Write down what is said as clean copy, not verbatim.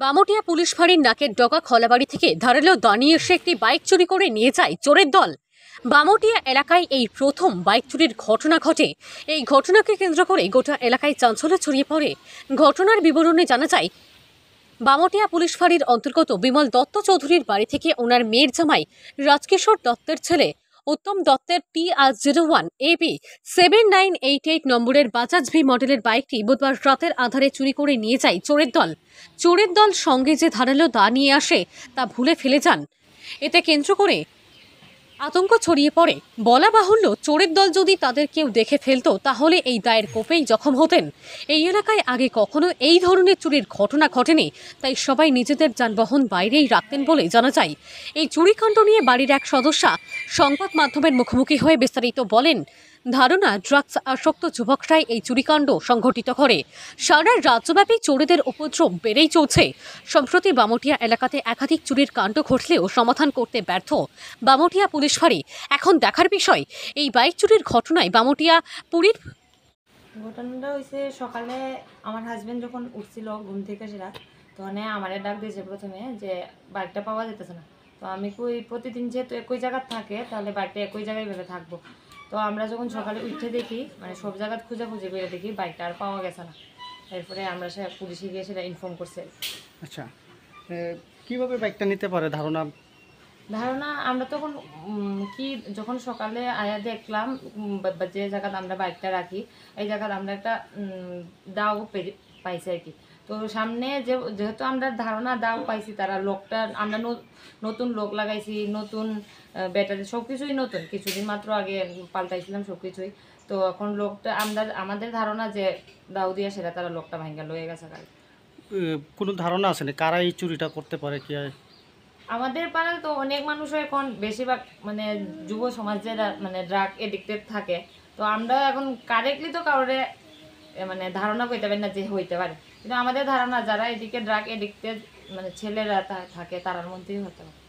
Bamutia police ফাঁড়ির নাকের ডগা খলাবাড়ি থেকে ধারালো দাঁড়িয়ে এসে একটি বাইক চুরি করে নিয়ে যায় চোরের দল। বামুটিয়া এলাকায় এই প্রথম বাইক চুরির ঘটনা ঘটে। এই ঘটনাকে কেন্দ্র করে গোটা এলাকায় চাঞ্চল্য ছড়িয়ে পড়ে। ঘটনার বিবরণে জানা যায়, বামুটিয়া পুলিশ ফাঁড়ির অন্তর্গত বিমল দত্ত চৌধুরীর বাড়ি থেকে ওনার মেয়ের জামাই রাজকিশোর দত্তের ছেলে উত্তম দত্তের TR01 AB 7988 নম্বরের বাজাজ ভি মডেলের বাইকটি বুধবার রাতের আধারে চুরি করে নিয়ে যায় চোরের দল। চোরের দল সঙ্গে যে ধারালো দা নিয়ে আসে তা ভুলে ফেলে যান। এতে কেন্দ্র করে আতঙ্ক ছড়িয়ে পড়ে। বলা বাহুল্য, চোরের দল যদি তাদের কেউ দেখে ফেলতো তাহলে এই দায়ের কোপেই জখম হতেন। এই এলাকায় আগে কখনো এই ধরনের চুরির ঘটনা ঘটেনি, তাই সবাই নিজেদের যানবাহন বাইরেই রাখতেন বলে জানা যায়। এই চুরিকাণ্ড নিয়ে বাড়ির এক সদস্যা সংবাদ মাধ্যমের মুখোমুখি হয়ে বিস্তারিত বলেন। ধারণা, ড্রাগস আসক্ত যুবকরাই এই চুরিকাণ্ড সংঘটিত করে। সারা রাজ্যব্যাপী চোরেদের উপদ্রব বেড়েই চলছে। সম্প্রতি বামুটিয়া এলাকাতে একাধিক চুরির কাণ্ড ঘটলেও সমাধান করতে ব্যর্থ বামুটিয়া পুলিশ ফাঁড়ি। এখন দেখার বিষয়, এই বাইক চুরির ঘটনায় বামুটিয়া পুরীর ঘটনাটা হয়েছে সকালে আমার হাজবেন্ড যখন উঠছিল ঘুম থেকে সেটা তখন আমারে ডাক দিয়েছে প্রথমে যে বাইকটা পাওয়া যেতেছে না। তো আমি প্রতিদিন যেহেতু একই জায়গায় থাকে তাহলে বাইকটা একই জায়গায় ভেবে থাকবো। তো আমরা যখন সকালে উঠে দেখি মানে সব জায়গায় খুঁজে করে দেখি বাইকটা আর পাওয়া গেছে না। এরপরে আমরা পুলিশে গিয়ে সেটা ইনফর্ম করছি। আচ্ছা, কিভাবে বাইকটা নিতে পারে ধারণা আমরা তখন যখন সকালে আয়া দেখলাম যে জায়গায় আমরা বাইকটা রাখি এই জায়গায় আমরা একটা দাও পাইছি আর কি। তো সামনে যেহেতু আমরা ধারণা দাও পাইছি, তারা লোকটা আমরা নতুন লোক লাগাইছি, নতুন ব্যাটারি সব কিছুই নতুন, কিছুদিন মাত্র আগে পাল্টাইছিলাম সব কিছুই। তো এখন লোকটা আমাদের ধারণা যে দাও দিয়ে সেটা তারা লোকটা ভাঙ্গা লয়ে গেছে। কোনো ধারণা আছে না কারা এই চুরিটা করতে পারে? কি আমাদের পাড়ায় তো অনেক মানুষও এখন বেশিরভাগ মানে যুব সমাজ যারা মানে ড্রাগ এডিক্টেড থাকে, তো আমরা এখন কারেক্টলি তো কাউরে মানে ধারণা করতে পারি না যে হইতে পারে, কিন্তু আমাদের ধারণা যারা এদিকে ড্রাগ এডিক্টেড মানে ছেলেরা থাকে তার মধ্যেই হতে পারে।